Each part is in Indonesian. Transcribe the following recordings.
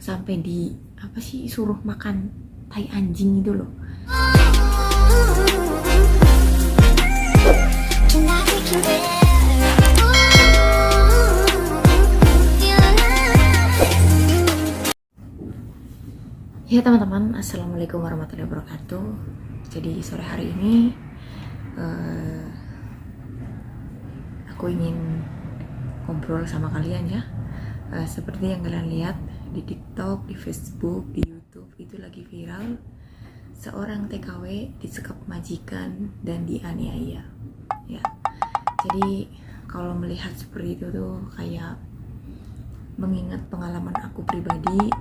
sampai di apa sih, suruh makan tai anjing itu loh. Ya teman-teman, assalamualaikum warahmatullahi wabarakatuh. Jadi sore hari ini aku ingin ngobrol sama kalian ya. Seperti yang kalian lihat di TikTok, di Facebook, di YouTube itu lagi viral, seorang TKW disekap majikan dan dianiaya. Ya, jadi kalau melihat seperti itu tuh kayak mengingat pengalaman aku pribadi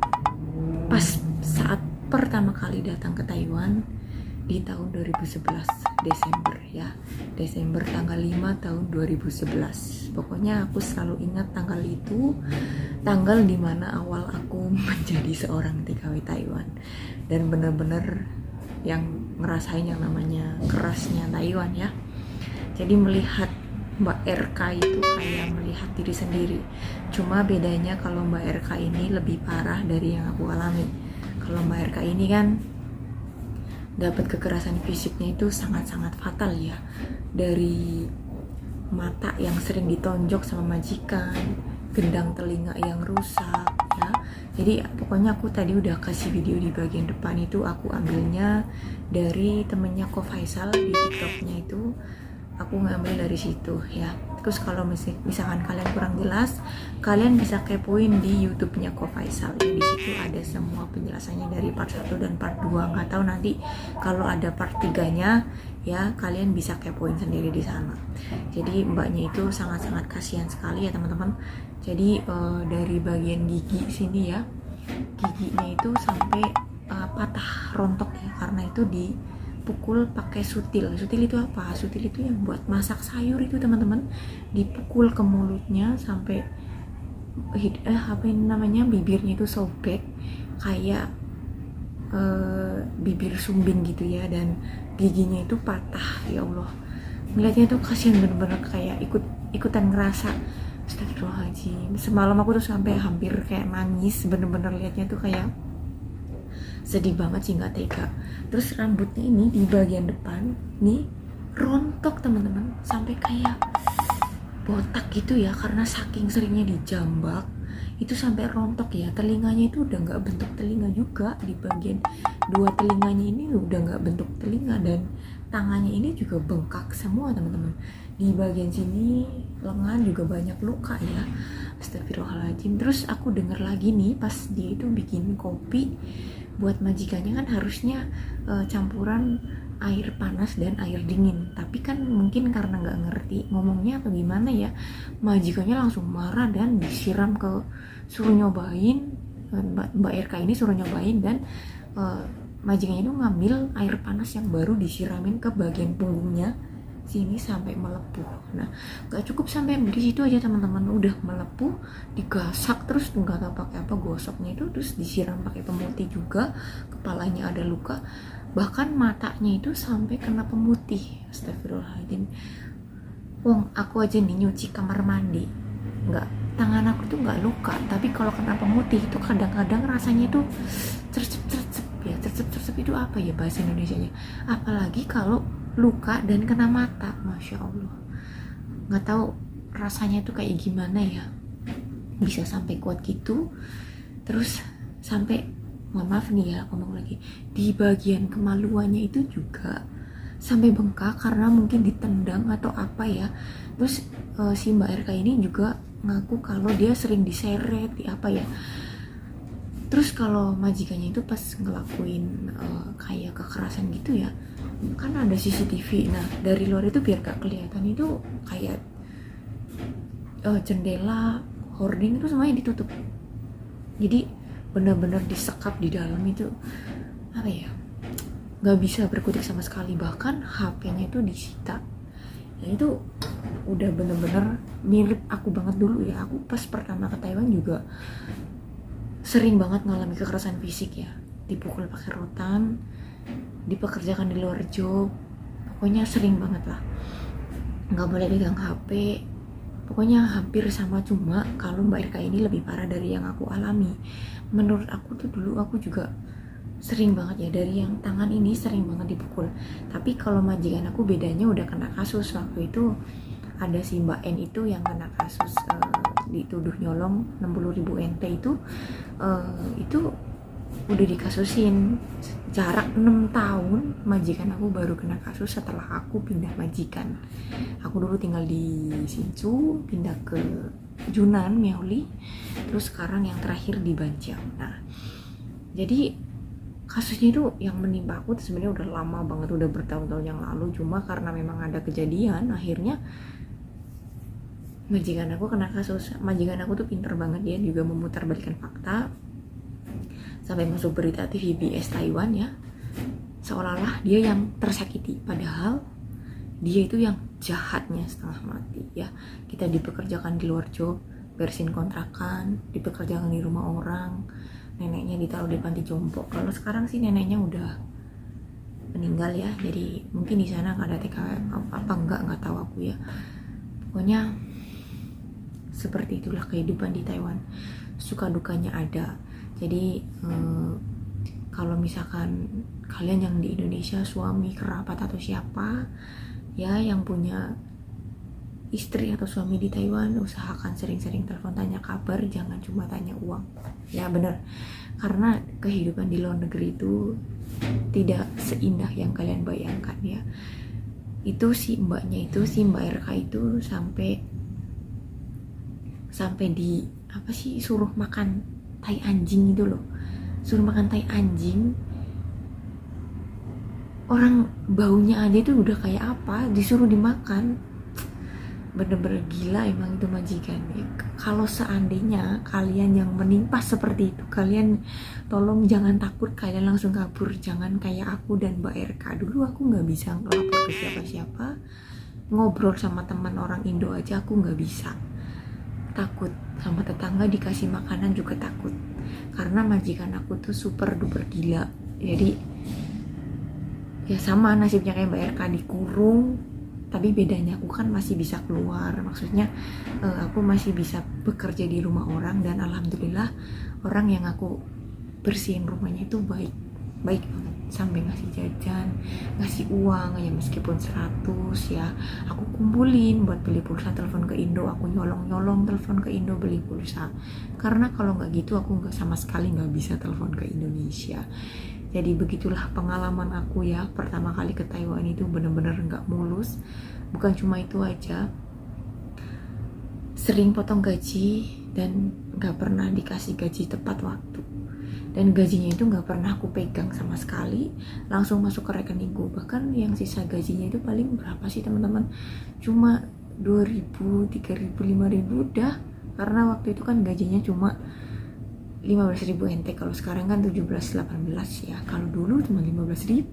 pas saat pertama kali datang ke Taiwan di tahun 2011 Desember ya. Desember tanggal 5 tahun 2011. Pokoknya aku selalu ingat tanggal itu, tanggal dimana awal aku menjadi seorang TKW Taiwan. Dan bener-bener yang ngerasain yang namanya kerasnya Taiwan ya. Jadi melihat Mbak RK itu kayak melihat diri sendiri. Cuma bedanya kalau Mbak RK ini lebih parah dari yang aku alami. Kalau Mbak RK ini kan dapat kekerasan fisiknya itu sangat-sangat fatal ya. Dari mata yang sering ditonjok sama majikan, gendang telinga yang rusak ya. Jadi pokoknya aku tadi udah kasih video di bagian depan itu, aku ambilnya dari temennya Ko Faisal di TikToknya itu. Aku ngambil dari situ ya. Terus kalau misalkan kalian kurang jelas, kalian bisa kepoin di YouTube-nya Ko Faisal. Di situ ada semua penjelasannya dari part 1 dan part 2. Nggak tahu nanti kalau ada part 3-nya ya, kalian bisa kepoin sendiri di sana. Jadi mbaknya itu sangat-sangat kasihan sekali ya teman-teman. Jadi dari bagian gigi sini ya, giginya itu sampai patah rontok ya, karena itu dipukul pakai sutil. Sutil itu apa? Sutil itu yang buat masak sayur itu teman-teman. Dipukul ke mulutnya sampai apa ini namanya, bibirnya itu sobek kayak bibir sumbing gitu ya, dan giginya itu patah. Ya Allah, melihatnya itu kasihan bener-bener, kayak ikutan ngerasa. Astagfirullahaladzim, semalam aku tuh sampai hampir kayak nangis, bener-bener lihatnya tuh kayak sedih banget sih, nggak tega. Terus rambutnya ini di bagian depan nih rontok teman-teman, sampai kayak botak gitu ya, karena saking seringnya dijambak itu sampai rontok ya. Telinganya itu udah nggak bentuk telinga juga, di bagian dua telinganya ini udah nggak bentuk telinga, dan tangannya ini juga bengkak semua teman-teman. Di bagian sini lengan juga banyak luka ya. Astagfirullahaladzim. Terus aku denger lagi nih, pas dia itu bikin kopi buat majikannya, kan harusnya campuran air panas dan air dingin, tapi kan mungkin karena nggak ngerti ngomongnya atau gimana ya, majikannya langsung marah dan disiram suruh nyobain. Mbak RK ini suruh nyobain, dan majikannya itu ngambil air panas yang baru disiramin ke bagian punggungnya sini sampai melepuh. Nah, gak cukup sampai di situ aja teman-teman, udah melepuh, digasak terus nggak tahu pakai apa gosoknya itu, terus disiram pakai pemutih juga, kepalanya ada luka, bahkan matanya itu sampai kena pemutih. Astagfirullahaladzim. Wong aku aja nih nyuci kamar mandi, nggak, tangan aku tuh nggak luka, tapi kalau kena pemutih itu kadang-kadang rasanya tuh cercep ya. Cercep itu apa ya bahasa Indonesianya, apalagi kalau luka dan kena mata. Masya Allah, nggak tahu rasanya tuh kayak gimana ya, bisa sampai kuat gitu. Terus sampai, mohon maaf nih ya, ngomong lagi, di bagian kemaluannya itu juga sampai bengkak karena mungkin ditendang atau apa ya. Terus si Mbak RK ini juga ngaku kalau dia sering diseret di apa ya. Terus kalau majikannya itu pas ngelakuin kayak kekerasan gitu ya, kan ada CCTV. Nah dari luar itu biar gak kelihatan itu kayak jendela, hoarding itu semuanya ditutup. Jadi benar-benar disekap di dalam itu, apa ya, nggak bisa berkutik sama sekali. Bahkan HP-nya itu disita. Ya itu udah bener-bener mirip aku banget dulu ya. Aku pas pertama ke Taiwan juga sering banget ngalami kekerasan fisik ya, dipukul pakai rotan, dipekerjakan di luar job, pokoknya sering banget lah. Nggak boleh pegang HP, pokoknya hampir sama. Cuma kalau Mbak Irka ini lebih parah dari yang aku alami. menurut aku tuh dulu aku juga sering banget ya, dari yang tangan ini sering banget dipukul. Tapi kalau majikan aku bedanya udah kena kasus. Waktu itu ada si Mbak N itu yang kena kasus dituduh nyolong 60.000 NT itu udah dikasusin. Jarak 6 tahun majikan aku baru kena kasus setelah aku pindah majikan. Aku dulu tinggal di Hsinchu, pindah ke Junan, Miaoli, terus sekarang yang terakhir di Banqiao. Nah, jadi kasusnya itu yang menimpa aku tuh sebenarnya udah lama banget, udah bertahun-tahun yang lalu. Cuma karena memang ada kejadian, akhirnya majikan aku kena kasus. Majikan aku tuh pinter banget, dia juga memutarbalikkan fakta sampai masuk berita TV BS Taiwan ya, seolah-olah dia yang tersakiti, padahal dia itu yang jahatnya setengah mati ya. Kita dipekerjakan di luar job, bersihin kontrakan, dipekerjakan di rumah orang, neneknya ditaruh di panti jompo. Kalau sekarang sih neneknya udah meninggal ya, jadi mungkin di sana nggak ada TKW apa nggak tahu aku ya. Pokoknya seperti itulah kehidupan di Taiwan, suka dukanya ada. Jadi kalau misalkan kalian yang di Indonesia, suami, kerabat atau siapa ya yang punya istri atau suami di Taiwan, usahakan sering-sering telepon tanya kabar, jangan cuma tanya uang ya. Bener, karena kehidupan di luar negeri itu tidak seindah yang kalian bayangkan ya. Itu si mbaknya itu, si Mbak RK itu sampai di apa sih, suruh makan tai anjing itu loh, suruh makan tai anjing. Orang baunya aja itu udah kayak apa, disuruh dimakan. Bener-bener gila emang itu majikan ya. Kalau seandainya kalian yang menimpa seperti itu, kalian tolong jangan takut, kalian langsung kabur. Jangan kayak aku dan Mbak RK. Dulu aku gak bisa ngelapor ke siapa-siapa, ngobrol sama teman orang Indo aja aku gak bisa, takut. Sama tetangga dikasih makanan juga takut, karena majikan aku tuh super duper gila. Jadi ya sama nasibnya kayak Mbak RK, dikurung, tapi bedanya aku kan masih bisa keluar. Maksudnya aku masih bisa bekerja di rumah orang, dan alhamdulillah orang yang aku bersihin rumahnya itu baik banget, sampai ngasih jajan, ngasih uang ya, meskipun 100 ya aku kumpulin buat beli pulsa telepon ke Indo. Aku nyolong telepon ke Indo beli pulsa, karena kalau nggak gitu aku nggak, sama sekali nggak bisa telepon ke Indonesia. Jadi begitulah pengalaman aku ya, pertama kali ke Taiwan itu bener-bener nggak mulus. Bukan cuma itu aja, sering potong gaji dan nggak pernah dikasih gaji tepat waktu, dan gajinya itu nggak pernah aku pegang sama sekali, langsung masuk ke rekeningku. Bahkan yang sisa gajinya itu paling berapa sih teman-teman, cuma 2.000, 3.000, 5.000 udah, karena waktu itu kan gajinya cuma 15.000 NT. Kalau sekarang kan 17-18 ya, kalau dulu cuma 15.000.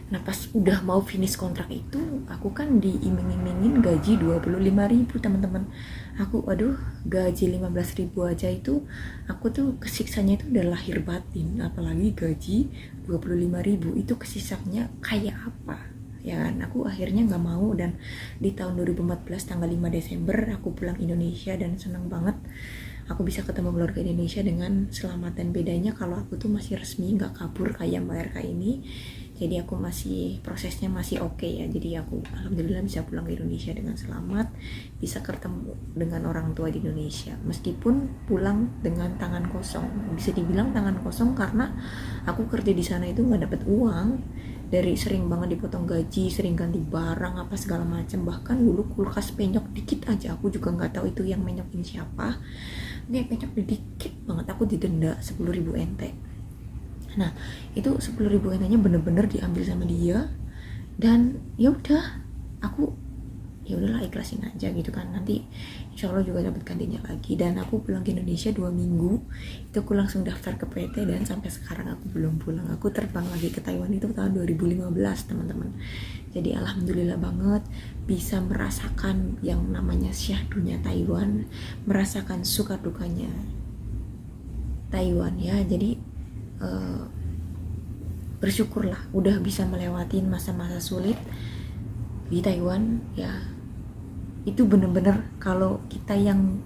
Nah pas udah mau finish kontrak itu, aku kan diiming-imingin gaji 25.000 teman-teman. Aku aduh, gaji 15.000 aja itu aku tuh kesiksanya itu udah lahir batin, apalagi gaji 25.000 itu kesiksanya kayak apa ya kan. Aku akhirnya nggak mau, dan di tahun 2014 tanggal 5 Desember aku pulang Indonesia, dan senang banget aku bisa ketemu keluarga Indonesia dengan selamat. Dan bedanya kalau aku tuh masih resmi, nggak kabur kayak Mbak RK ini, jadi aku masih, prosesnya masih oke ya. Jadi aku alhamdulillah bisa pulang ke Indonesia dengan selamat, bisa ketemu dengan orang tua di Indonesia, meskipun pulang dengan tangan kosong. Bisa dibilang tangan kosong karena aku kerja di sana itu nggak dapet uang, dari sering banget dipotong gaji, sering ganti barang apa segala macam. Bahkan dulu kulkas penyok dikit aja aku juga nggak tahu itu yang menyokin siapa, dia penyok dikit banget aku didenda 10.000 NT. Nah itu 10.000 NT nya bener-bener diambil sama dia, dan ya udah aku ya udahlah ikhlasin aja gitu kan, nanti insya Allah juga dapat gantinya lagi. Dan aku pulang ke Indonesia 2 minggu itu aku langsung daftar ke PT, dan sampai sekarang aku belum pulang. Aku terbang lagi ke Taiwan itu tahun 2015 teman-teman. Jadi alhamdulillah banget bisa merasakan yang namanya syahdunya Taiwan, merasakan suka dukanya Taiwan ya. Jadi bersyukurlah udah bisa melewatin masa-masa sulit di Taiwan ya. Itu bener-bener kalau kita yang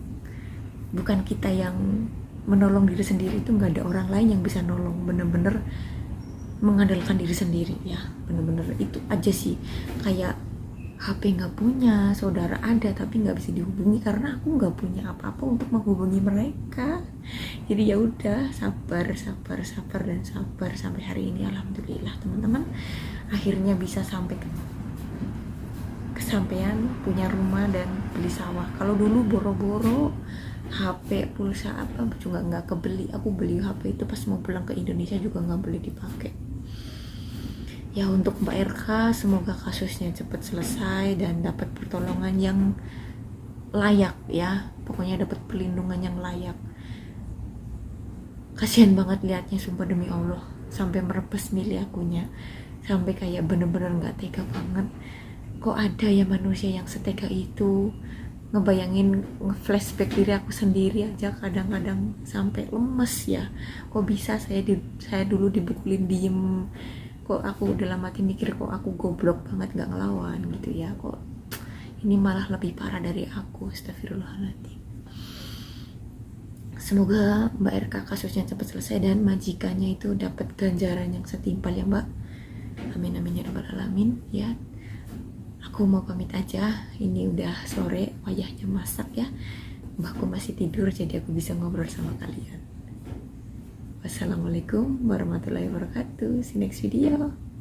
bukan kita yang menolong diri sendiri itu nggak ada orang lain yang bisa nolong, bener-bener mengandalkan diri sendiri ya, bener-bener itu aja sih. Kayak HP nggak punya, saudara ada tapi nggak bisa dihubungi karena aku nggak punya apa-apa untuk menghubungi mereka. Jadi ya udah, sabar dan sabar sampai hari ini. Alhamdulillah teman-teman, akhirnya bisa sampai kesampaian punya rumah dan beli sawah. Kalau dulu boro-boro HP, pulsa apa juga nggak kebeli. Aku beli HP itu pas mau pulang ke Indonesia juga nggak boleh dipakai. Ya untuk Mbak RK, semoga kasusnya cepat selesai dan dapat pertolongan yang layak ya. Pokoknya dapat perlindungan yang layak. Kasihan banget liatnya, sumpah demi Allah. Sampai merebes milih akunya. Sampai kayak bener-bener gak tega banget. Kok ada ya manusia yang setega itu? Ngebayangin, nge-flashback diri aku sendiri aja kadang-kadang sampai lemes ya. Kok bisa saya dulu dibukulin diem, kok aku dalam hati mikir kok aku goblok banget gak ngelawan gitu ya, kok ini malah lebih parah dari aku. Astagfirullahaladzim. Semoga Mbak RK kasusnya cepat selesai dan majikannya itu dapat ganjaran yang setimpal ya Mbak. Amin amin ya rabbal alamin ya. Aku mau pamit aja, ini udah sore, wayahnya masak ya. Mbakku masih tidur jadi aku bisa ngobrol sama kalian. Wassalamualaikum warahmatullahi wabarakatuh. See you next video.